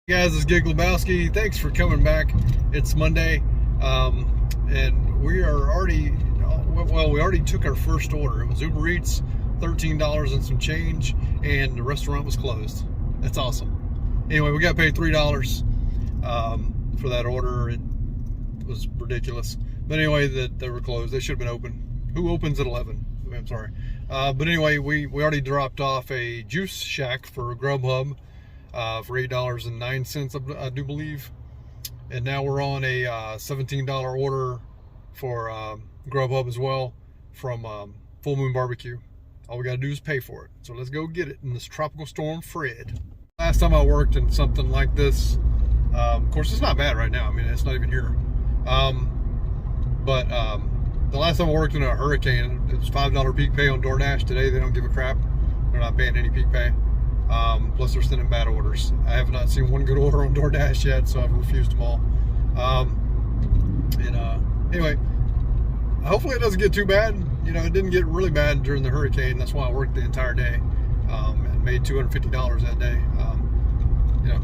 Hey guys, it's Gig Lebowski. Thanks for coming back. It's Monday, and we are already, well, we already took our first order. It was Uber Eats, $13 and some change, and the restaurant was closed. That's awesome. Anyway, we got paid $3 for that order. It was ridiculous. But anyway, they were closed. They should have been open. Who opens at 11? I'm sorry. But anyway, we already dropped off a juice shack for GrubHub. For $8.09, I do believe. And now we're on a $17 order for GrubHub as well from Full Moon Barbecue. All we got to do is pay for it. So let's go get it in this tropical storm, Fred. Last time I worked in something like this, of course it's not bad right now. I mean, it's not even here. But the last time I worked in a hurricane, it was $5 peak pay on DoorDash. Today they don't give a crap. They're not paying any peak pay. Plus they're sending bad orders. I have not seen one good order on DoorDash yet, so I've refused them all. Anyway, hopefully it doesn't get too bad. You know, it didn't get really bad during the hurricane. That's why I worked the entire day and made $250 that day. You know,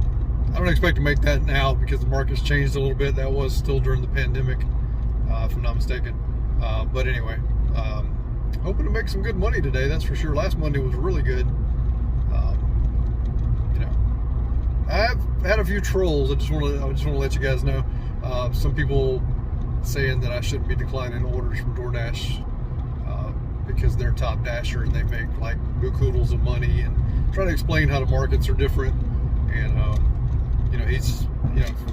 I don't expect to make that now because the market's changed a little bit. That was still during the pandemic, if I'm not mistaken. But anyway, hoping to make some good money today. That's for sure. Last Monday was really good. I've had a few trolls. I just want to let you guys know. Some people saying that I shouldn't be declining orders from DoorDash because they're top dasher and they make like buku-doodles of money, and try to explain how the markets are different. And you know, he's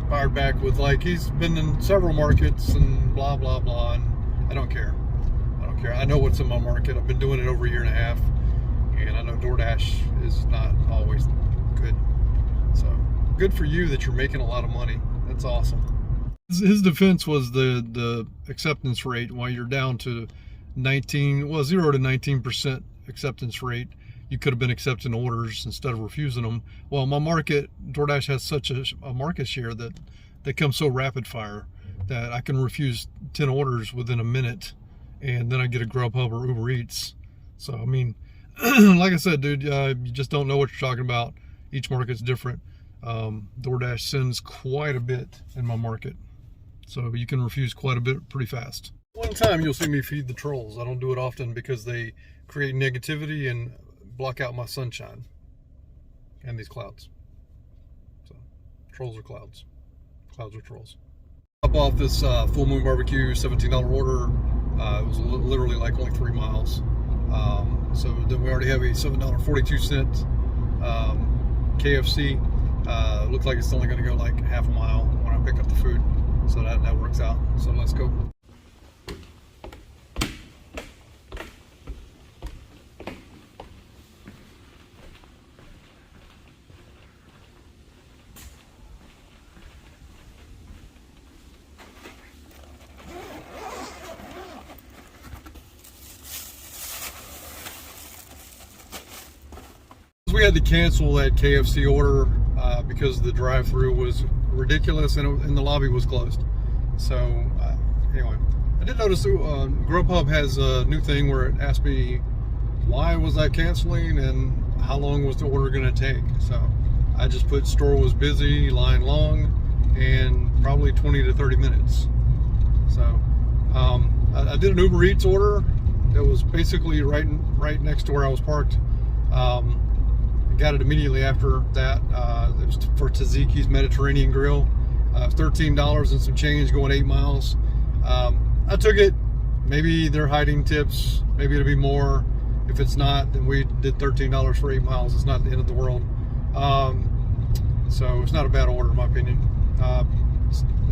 fired back with like he's been in several markets and blah blah blah. And I don't care. I know what's in my market. I've been doing it over a year and a half, and I know DoorDash is not always good. So good for you that you're making a lot of money. That's awesome. His defense was the acceptance rate. While you're down to 0 to 19% acceptance rate, you could have been accepting orders instead of refusing them. Well, my market, DoorDash has such a market share that they come so rapid fire that I can refuse 10 orders within a minute, and then I get a GrubHub or Uber Eats. So I mean, like I said, dude, you just don't know what you're talking about. Each market's different. DoorDash sends quite a bit in my market, so you can refuse quite a bit pretty fast. One time you'll see me feed the trolls. I don't do it often because they create negativity and block out my sunshine and these clouds. So trolls are clouds. Clouds are trolls. Up off this Full Moon Barbecue $17 order. It was literally like only 3 miles. So then we already have a $7.42 KFC. Looks like it's only going to go like half a mile when I pick up the food, so that works out. So let's go. We had to cancel that KFC order because the drive-through was ridiculous and the lobby was closed. So anyway, I did notice GrubHub has a new thing where it asked me why was I canceling and how long was the order going to take. So I just put store was busy, line long, and probably 20 to 30 minutes. So I did an Uber Eats order that was basically right next to where I was parked. Got it immediately after that. It was for Taziki's Mediterranean Grill. $13 and some change going 8 miles. I took it. Maybe they're hiding tips. Maybe it'll be more. If it's not, then we did $13 for 8 miles. It's not the end of the world. So it's not a bad order in my opinion.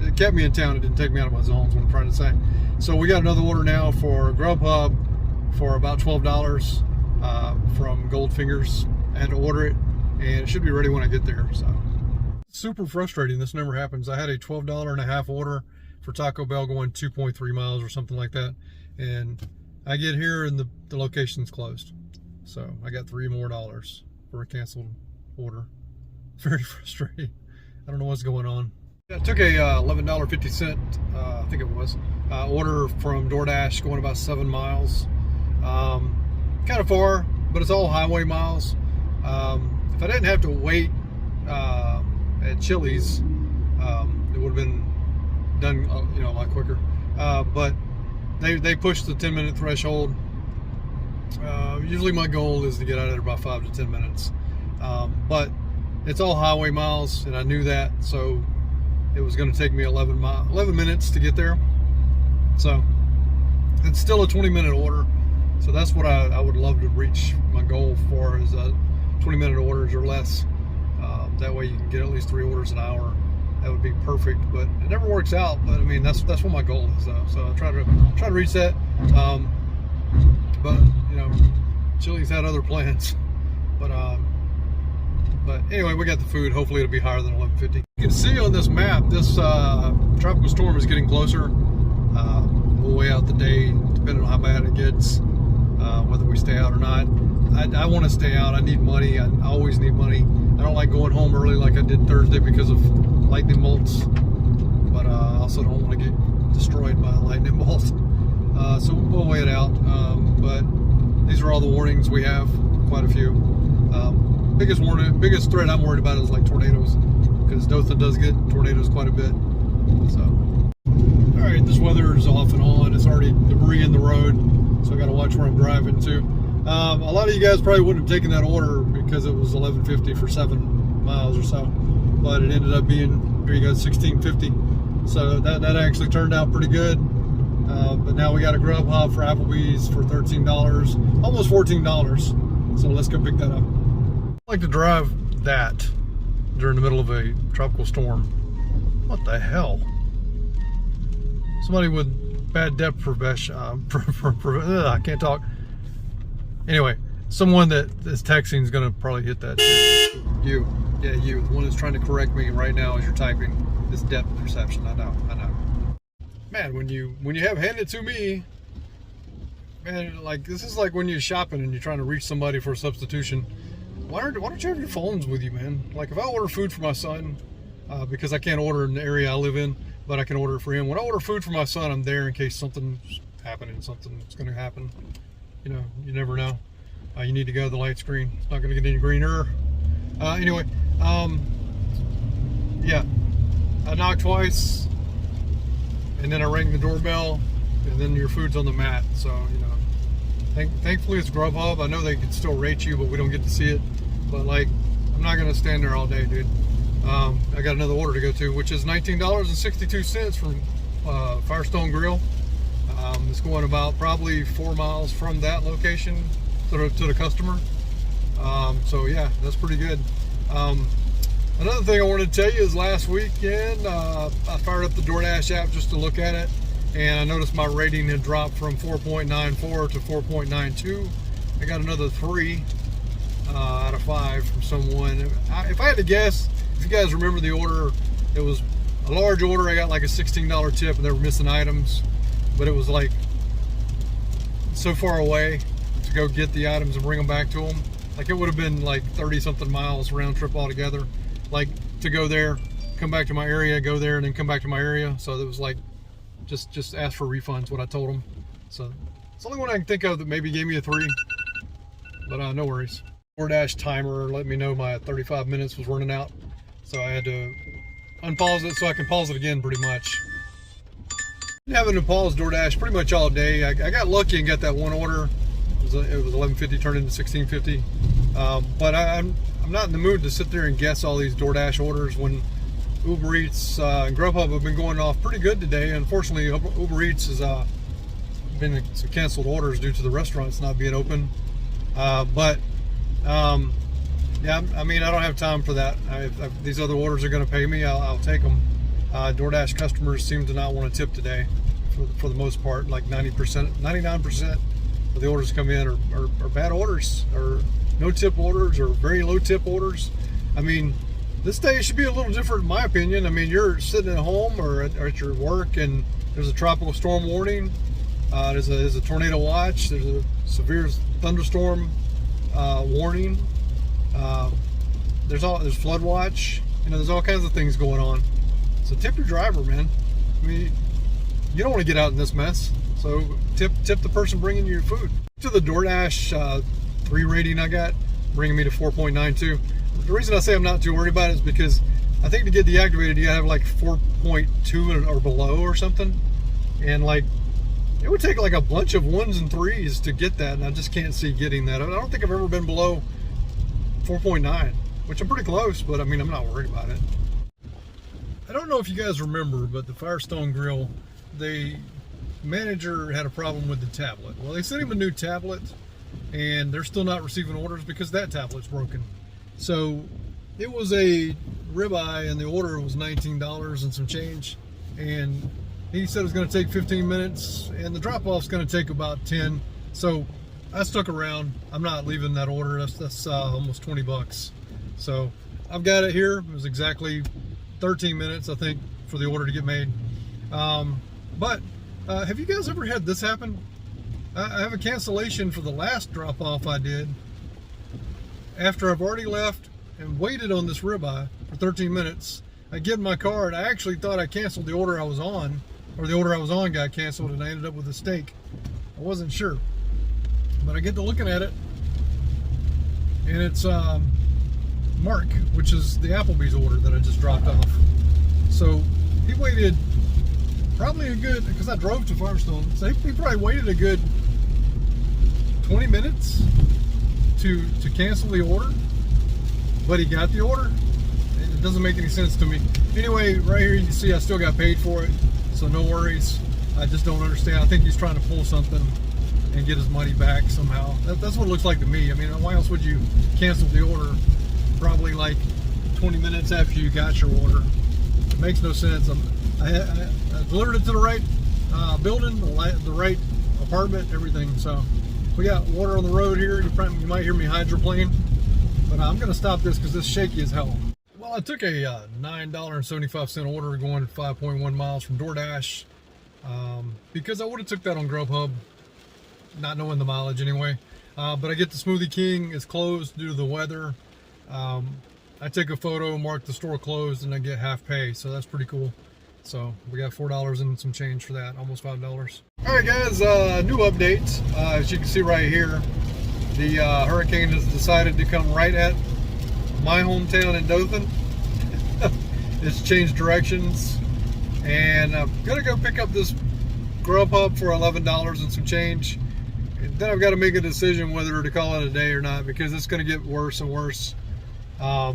It kept me in town. It didn't take me out of my zones, what I'm trying to say. So we got another order now for GrubHub for about $12 from Goldfingers. I had to order it, and it should be ready when I get there. So super frustrating. This never happens. I had a $12.50 order for Taco Bell going 2.3 miles or something like that, and I get here and the location's closed. So I got $3 more for a canceled order. Very frustrating. I don't know what's going on. I took a $11.50, I think it was, order from DoorDash going about 7 miles. Kind of far, but it's all highway miles. If I didn't have to wait at Chili's, it would have been done, a lot quicker. But they pushed the 10-minute threshold. Usually my goal is to get out of there about 5 to 10 minutes. But it's all highway miles, and I knew that, so it was going to take me 11 minutes to get there. So it's still a 20-minute order. So that's what I would love to reach my goal for, is 20-minute orders or less. That way you can get at least 3 orders an hour. That would be perfect, but it never works out. But I mean, that's what my goal is, though. So I try to reach that. But Chili's had other plans. But anyway, we got the food. Hopefully it'll be higher than 1150. You can see on this map, this tropical storm is getting closer. We'll weigh out the day depending on how bad it gets, whether we stay out or not. I want to stay out. I need money. I always need money. I don't like going home early like I did Thursday because of lightning bolts, but I also don't want to get destroyed by a lightning bolt. So we'll weigh it out. But these are all the warnings we have. Quite a few. Biggest threat I'm worried about is like tornadoes, because Dothan does get tornadoes quite a bit. So, all right, this weather is off and on. It's already debris in the road, so I got to watch where I'm driving too. A lot of you guys probably wouldn't have taken that order because it was $11.50 for 7 miles or so, but it ended up being, here you go, $16.50. So that actually turned out pretty good. But now we got a GrubHub for Applebee's for $13, almost $14. So let's go pick that up. I like to drive that during the middle of a tropical storm. What the hell? Somebody with bad depth perception. I can't talk. Anyway, someone that is texting is going to probably hit that shit. You. The one that's trying to correct me right now as you're typing. This depth perception. I know. Man, when you have handed to me, man, like, this is like when you're shopping and you're trying to reach somebody for a substitution. Why don't you have your phones with you, man? Like, if I order food for my son, because I can't order in the area I live in, but I can order it for him. When I order food for my son, I'm there in case something's happening, something's going to happen. You never know. You need to go to the light screen. It's not going to get any greener. Anyway, yeah, I knocked twice, and then I rang the doorbell, and then your food's on the mat. So, thankfully it's GrubHub. I know they can still rate you, but we don't get to see it. But, like, I'm not going to stand there all day, dude. I got another order to go to, which is $19.62 from Firestone Grill. It's going about probably 4 miles from that location to the customer. So yeah, that's pretty good. Another thing I wanted to tell you is last weekend I fired up the DoorDash app just to look at it, and I noticed my rating had dropped from 4.94 to 4.92. I got another 3 out of 5 from someone. If I had to guess, if you guys remember the order, it was a large order. I got like a $16 tip, and they were missing items, but it was like so far away to go get the items and bring them back to them. Like, it would have been like 30 something miles round trip altogether, like to go there, come back to my area, go there, and then come back to my area. So it was like just ask for refunds, what I told them. So it's the only one I can think of that maybe gave me a 3, but no worries. DoorDash timer let me know my 35 minutes was running out, so I had to unpause it so I can pause it again pretty much. Been having to pause DoorDash pretty much all day. I got lucky and got that one order. It was $11.50 turned into $16.50. But I'm not in the mood to sit there and guess all these DoorDash orders when UberEats and GrubHub have been going off pretty good today. Unfortunately, UberEats has been some canceled orders due to the restaurants not being open. Yeah, I mean, I don't have time for that. If these other orders are going to pay me, I'll take them. DoorDash customers seem to not want to tip today, for the most part. Like 90%, 99% of the orders come in are bad orders, or no tip orders, or very low tip orders. I mean, this day should be a little different in my opinion. I mean, you're sitting at home or at your work, and there's a tropical storm warning. There's a tornado watch. There's a severe thunderstorm warning. There's flood watch. There's all kinds of things going on. So tip your driver, man. I mean, you don't want to get out in this mess. So tip the person bringing you your food. To the DoorDash 3 rating I got, bringing me to 4.92. The reason I say I'm not too worried about it is because I think to get deactivated, you gotta have like 4.2 or below or something. And like, it would take like a bunch of 1s and 3s to get that, and I just can't see getting that. I don't think I've ever been below 4.9, which I'm pretty close, but I mean, I'm not worried about it. I don't know if you guys remember, but the Firestone Grill, the manager had a problem with the tablet. Well, they sent him a new tablet, and they're still not receiving orders because that tablet's broken. So it was a ribeye, and the order was $19 and some change, and he said it was going to take 15 minutes, and the drop-off's going to take about 10. So I stuck around. I'm not leaving that order. That's almost 20 bucks. So I've got it here. It was exactly 13 minutes, I think, for the order to get made. But have you guys ever had this happen? I have a cancellation for the last drop-off I did after I've already left and waited on this ribeye for 13 minutes. I get in my car, and I actually thought I canceled the order I was on, or the order I was on got canceled, and I ended up with a steak. I wasn't sure, but I get to looking at it, and it's Mark, which is the Applebee's order that I just dropped off. So he waited probably a good, because I drove to Firestone, so he probably waited a good 20 minutes to cancel the order, but he got the order. It doesn't make any sense to me. Anyway, right here you can see I still got paid for it, so no worries. I just don't understand. I think he's trying to pull something and get his money back somehow. That's what it looks like to me. I mean, why else would you cancel the order probably like 20 minutes after you got your order? It makes no sense. I delivered it to the right building, the right apartment, everything. So we got water on the road here. You might hear me hydroplane, but I'm going to stop this because this is shaky as hell. Well, I took a $9.75 order going 5.1 miles from DoorDash because I would have took that on GrubHub, not knowing the mileage anyway. But I get the Smoothie King. It's closed due to the weather. I take a photo, mark the store closed, and I get half pay, so that's pretty cool. So we got $4 and some change for that, almost $5. All right, guys, new update. As you can see right here, the hurricane has decided to come right at my hometown in Dothan. It's changed directions, and I'm gonna go pick up this GrubHub for $11 and some change. And then I've got to make a decision whether to call it a day or not, because it's going to get worse and worse. Yeah,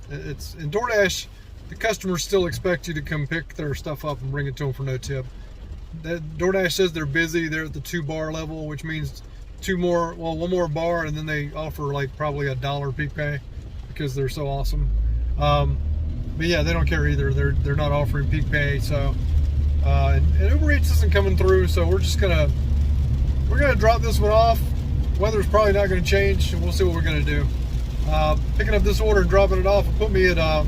it's in DoorDash. The customers still expect you to come pick their stuff up and bring it to them for no tip. DoorDash says they're busy. They're at the 2-bar level, which means one more bar, and then they offer like probably $1 peak pay because they're so awesome. But yeah, they don't care either. They're not offering peak pay. So and UberEats isn't coming through, so we're gonna drop this one off. Weather's probably not going to change, and we'll see what we're going to do. Picking up this order and dropping it off will put me at I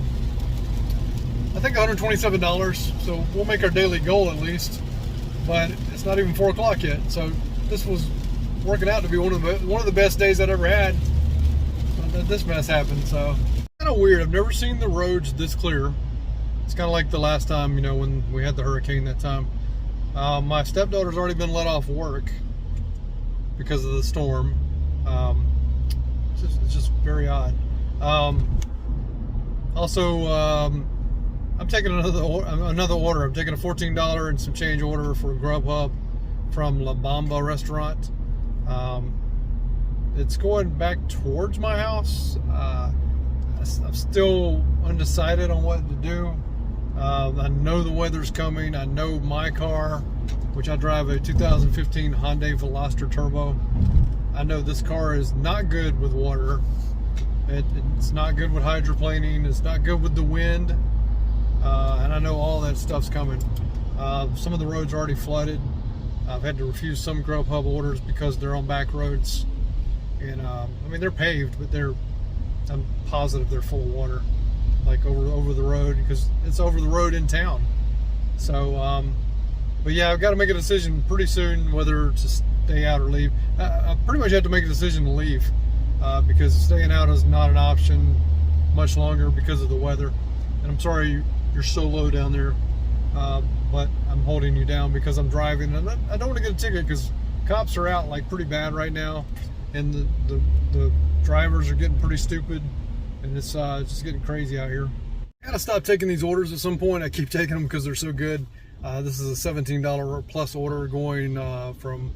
think $127. So we'll make our daily goal at least. But it's not even 4 o'clock yet, so this was working out to be one of the best days I'd ever had. This mess happened, so kind of weird. I've never seen the roads this clear. It's kind of like the last time, when we had the hurricane that time. My stepdaughter's already been let off work because of the storm. It's just very odd. Also, I'm taking another order. I'm taking a $14 and some change order for GrubHub from La Bamba restaurant. It's going back towards my house. I'm still undecided on what to do. I know the weather's coming. I know my car, which I drive a 2015 Hyundai Veloster Turbo. I know this car is not good with water. It's not good with hydroplaning. It's not good with the wind. And I know all that stuff's coming. Some of the roads are already flooded. I've had to refuse some GrubHub orders because they're on back roads. And I mean, they're paved, but I'm positive they're full of water, like over the road, because it's over the road in town. So, but yeah, I've got to make a decision pretty soon whether to stay out or leave. I pretty much have to make a decision to leave because staying out is not an option much longer because of the weather. And I'm sorry you're so low down there, but I'm holding you down because I'm driving, and I don't want to get a ticket because cops are out like pretty bad right now, and the drivers are getting pretty stupid, and it's just getting crazy out here. I gotta stop taking these orders at some point. I keep taking them because they're so good. This is a $17 plus order going from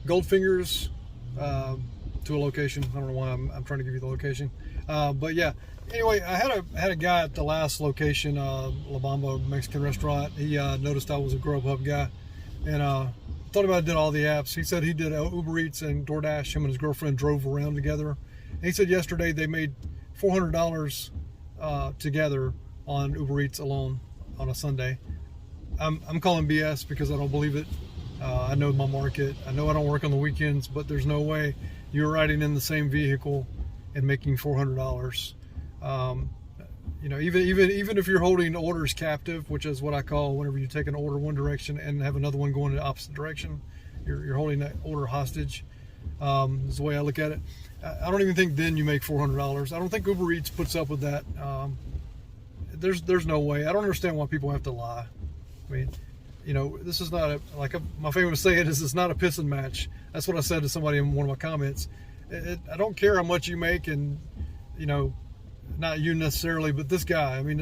Goldfinger's to a location. I don't know why I'm trying to give you the location, but yeah. Anyway, I had a guy at the last location, La Bamba Mexican restaurant. He noticed I was a GrubHub guy, and thought about it, did all the apps. He said he did UberEats and DoorDash. Him and his girlfriend drove around together. And he said yesterday they made $400 together on UberEats alone on a Sunday. I'm calling BS because I don't believe it. I know my market. I know I don't work on the weekends, but there's no way you're riding in the same vehicle and making $400. You know, even if you're holding orders captive, which is what I call whenever you take an order one direction and have another one going in the opposite direction, you're holding that order hostage. Is the way I look at it. I don't even think then you make $400. I don't think Uber Eats puts up with that. There's no way. I don't understand why people have to lie. I mean, you know, this is not my favorite saying is, it's not a pissing match. That's what I said to somebody in one of my comments. I don't care how much you make, and you know, not you necessarily, but this guy. I mean,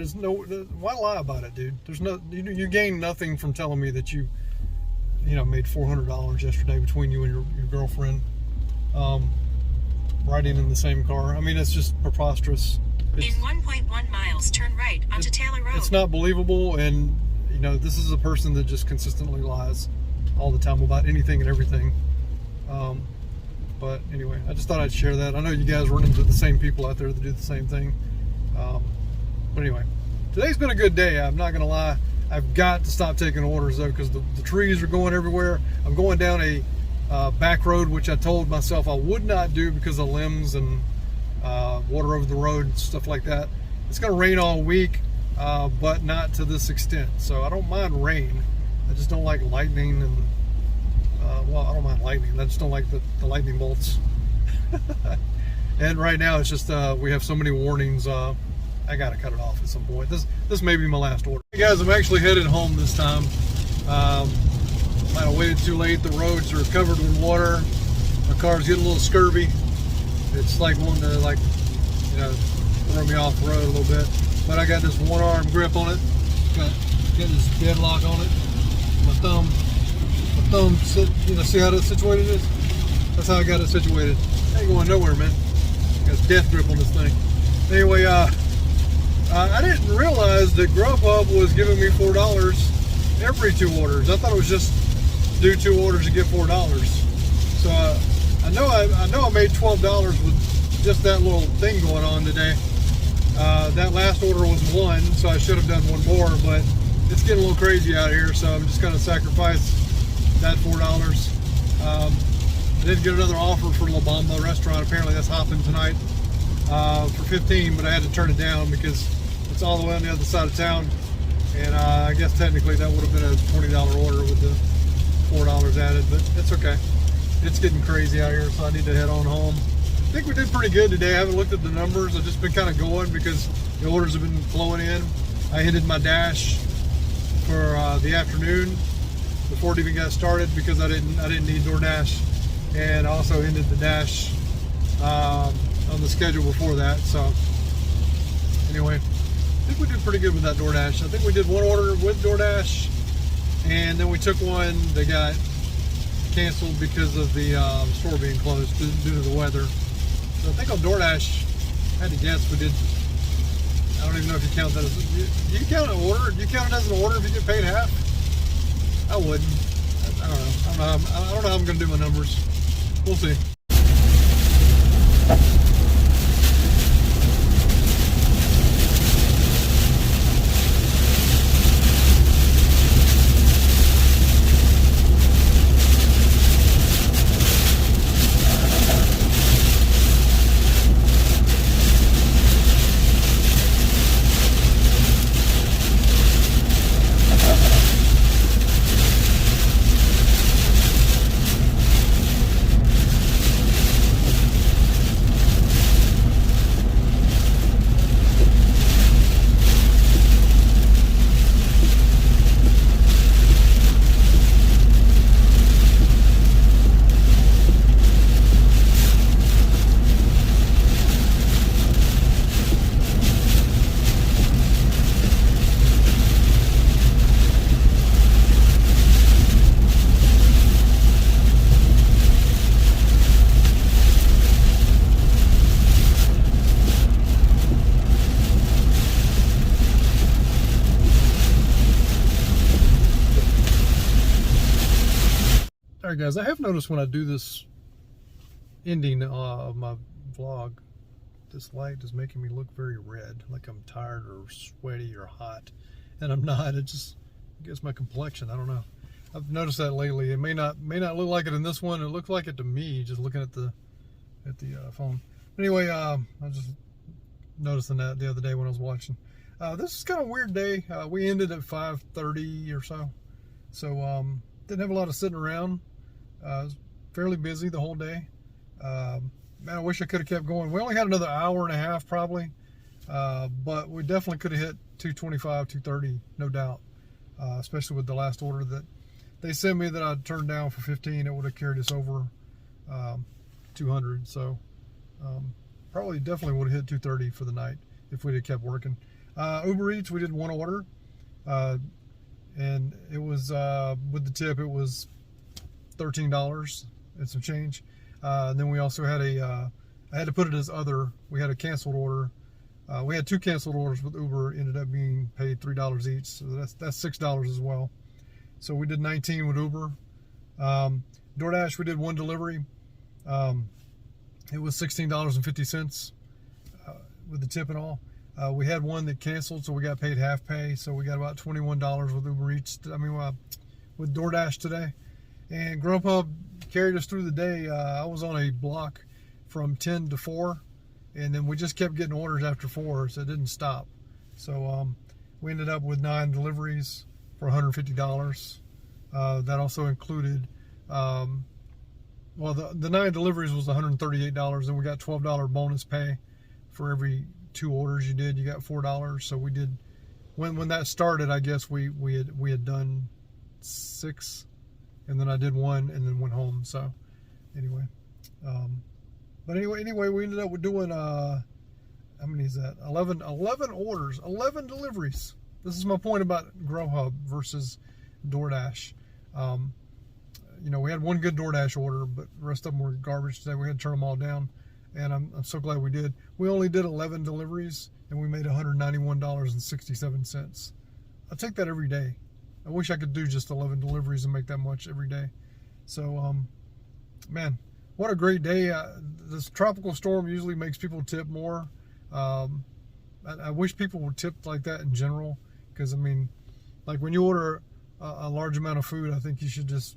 why lie about it, dude? There's no, you gain nothing from telling me that you know, made $400 yesterday between you and your girlfriend, riding in the same car. I mean, it's just preposterous. In 1.1 miles, turn right onto Taylor Road. It's not believable, and you know, this is a person that just consistently lies all the time about anything and everything. But anyway, I just thought I'd share that. I know you guys run into the same people out there that do the same thing. But anyway, today's been a good day. I'm not going to lie. I've got to stop taking orders though, because the trees are going everywhere. I'm going down a back road, which I told myself I would not do because of limbs and water over the road and stuff like that. It's going to rain all week, but not to this extent. So I don't mind rain. I just don't like lightning and well, I don't mind lightning. I just don't like the lightning bolts. And right now it's just we have so many warnings. I gotta cut it off at some point. This may be my last order. Hey guys, I'm actually headed home this time. Might have waited too late. The roads are covered with water. My car's getting a little scurvy. It's like wanting to, like, you know, throw me off the road a little bit. But I got this one arm grip on it. Got this deadlock on it. My thumb, you know, see how that's situated is? That's how I got it situated. I ain't going nowhere, man. Got a death grip on this thing. Anyway, I didn't realize that GrubHub was giving me $4 every 2 orders. I thought it was just do 2 orders and get $4. So I know I made $12 with just that little thing going on today. That last order was 1, so I should have done 1 more, but it's getting a little crazy out here, so I'm just going to sacrifice that $4. I did get another offer for La Bamba restaurant. Apparently that's hopping tonight for 15, but I had to turn it down because it's all the way on the other side of town, and I guess technically that would have been a $20 order with the $4 added, but it's okay. It's getting crazy out here, so I need to head on home. I think we did pretty good today. I haven't looked at the numbers. I've just been kind of going because the orders have been flowing in. I ended my dash for the afternoon before it even got started because I didn't need DoorDash, and I also ended the dash on the schedule before that. So anyway, I think we did pretty good with that DoorDash. I think we did 1 order with DoorDash, and then we took one that got canceled because of the store being closed due to the weather. So I think on DoorDash, I had to guess we did, I don't even know if you count that as, do you count an order? Do you count it as an order if you get paid half? I wouldn't. I don't know. I don't know how I'm going to do my numbers. We'll see. All right, guys, I have noticed when I do this ending of my vlog, this light is making me look very red, like I'm tired or sweaty or hot, and I'm not. It just, I guess my complexion, I don't know. I've noticed that lately. It may not look like it in this one. It looks like it to me, just looking at the phone. Anyway, I was just noticing that the other day when I was watching. This is kind of a weird day. We ended at 5:30 or so, didn't have a lot of sitting around. I was fairly busy the whole day. Man, I wish I could have kept going. We only had another hour and a half probably, but we definitely could have hit 225, 230, no doubt. Especially with the last order that they sent me that I turned down for 15, it would have carried us over 200. So probably definitely would have hit 230 for the night if we'd have kept working. UberEats, we did one order, and it was with the tip, it was $13 and some change. And then we also had I had to put it as other. We had a canceled order. We had 2 canceled orders with Uber. Ended up being paid $3 each, so that's $6 as well. So we did 19 with Uber. DoorDash, we did 1 delivery. It was $16.50 with the tip and all. We had one that canceled, so we got paid half pay. So we got about $21 with Uber Eats. With DoorDash today. And GrubHub carried us through the day. I was on a block from 10 to 4, and then we just kept getting orders after 4, so it didn't stop. So we ended up with 9 deliveries for $150. That also included, the 9 deliveries was $138, and we got $12 bonus pay for every 2 orders you did. You got $4. So we did, when that started, I guess we had done 6. And then I did 1 and then went home. So anyway, we ended up with doing, how many is that? 11 orders, 11 deliveries. This is my point about GrubHub versus DoorDash. We had 1 good DoorDash order, but the rest of them were garbage today. We had to turn them all down, and I'm so glad we did. We only did 11 deliveries, and we made $191.67. I take that every day. I wish I could do just 11 deliveries and make that much every day. So, man, what a great day. This tropical storm usually makes people tip more. I wish people would tip like that in general, because, I mean, like when you order a large amount of food, I think you should just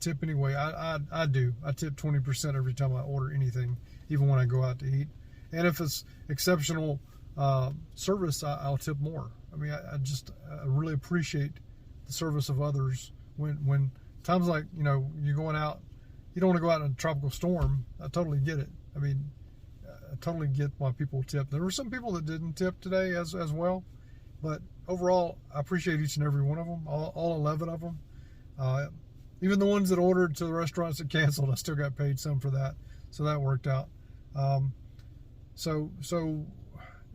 tip anyway. I do. I tip 20% every time I order anything, even when I go out to eat. And if it's exceptional service, I'll tip more. I mean, I really appreciate the service of others when times like, you're going out, you don't want to go out in a tropical storm. I totally get it. I mean, I totally get why people tip. There were some people that didn't tip today as well, but overall, I appreciate each and every one of them, all 11 of them. Even the ones that ordered to the restaurants that canceled, I still got paid some for that, so that worked out. So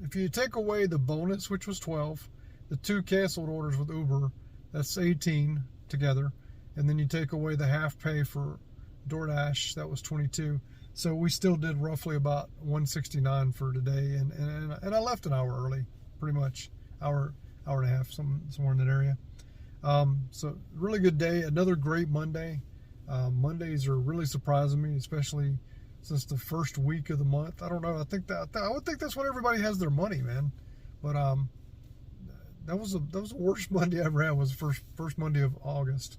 if you take away the bonus, which was 12, the 2 canceled orders with Uber, that's 18 together, and then you take away the half pay for DoorDash, that was 22. So we still did roughly about 169 for today, and I left an hour early, pretty much, hour and a half, somewhere in that area. So really good day, another great Monday. Mondays are really surprising me, especially since the first week of the month. I don't know. I would think that's when everybody has their money, man. But that was the worst Monday I ever had. Was the first Monday of August.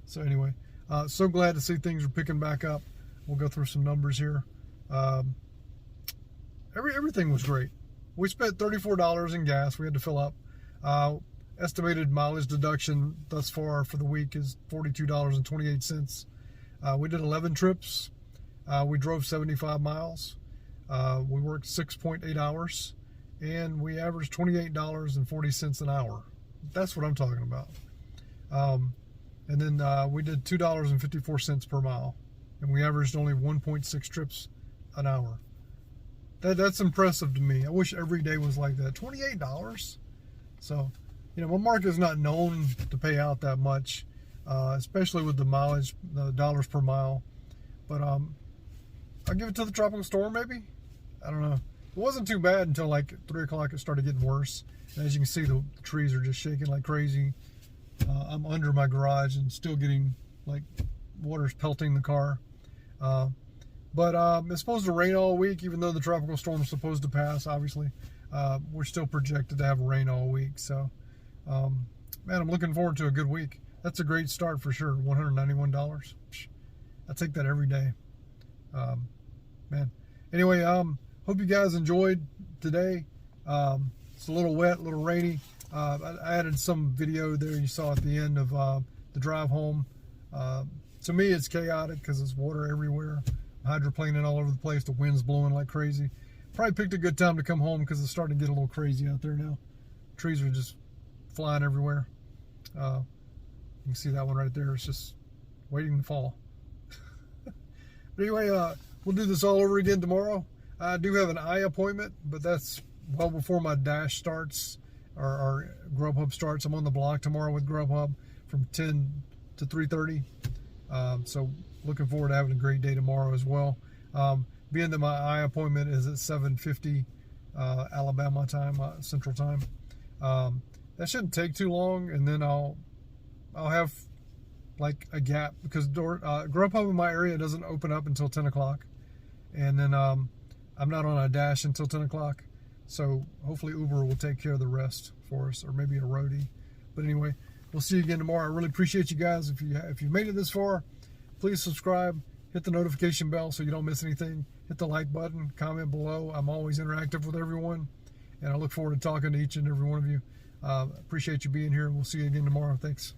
So anyway, so glad to see things are picking back up. We'll go through some numbers here. Everything was great. We spent $34 in gas. We had to fill up. Estimated mileage deduction thus far for the week is $42.28. We did 11 trips. We drove 75 miles. We worked 6.8 hours. And we averaged $28.40 an hour. That's what I'm talking about. And then we did $2.54 per mile. And we averaged only 1.6 trips an hour. That's impressive to me. I wish every day was like that. $28. So, my market is not known to pay out that much, especially with the mileage, the dollars per mile. But I'll give it to the tropical storm, maybe. I don't know. It wasn't too bad until like 3 o'clock. It started getting worse. And as you can see, the trees are just shaking like crazy. I'm under my garage and still getting like water's pelting the car. But it's supposed to rain all week, even though the tropical storm is supposed to pass, obviously. We're still projected to have rain all week. So, man, I'm looking forward to a good week. That's a great start for sure. $191. I take that every day. Man. Anyway, hope you guys enjoyed today. It's a little wet, a little rainy. I added some video there you saw at the end of the drive home. To me, it's chaotic because there's water everywhere. Hydroplaning all over the place. The wind's blowing like crazy. Probably picked a good time to come home because it's starting to get a little crazy out there now. Trees are just flying everywhere. You can see that one right there. It's just waiting to fall. But anyway, we'll do this all over again tomorrow. I do have an eye appointment, but that's well before my Dash starts or GrubHub starts. I'm on the block tomorrow with GrubHub from 10 to 3:30. So looking forward to having a great day tomorrow as well. Being that my eye appointment is at 7:50 Alabama time, Central Time. That shouldn't take too long, and then I'll have like a gap because GrubHub in my area doesn't open up until 10 o'clock, and then I'm not on a Dash until 10 o'clock. So hopefully Uber will take care of the rest for us, or maybe a roadie. But anyway, we'll see you again tomorrow. I really appreciate you guys. If you made it this far, please subscribe, hit the notification bell so you don't miss anything. Hit the like button, comment below. I'm always interactive with everyone, and I look forward to talking to each and every one of you. Appreciate you being here, and we'll see you again tomorrow. Thanks.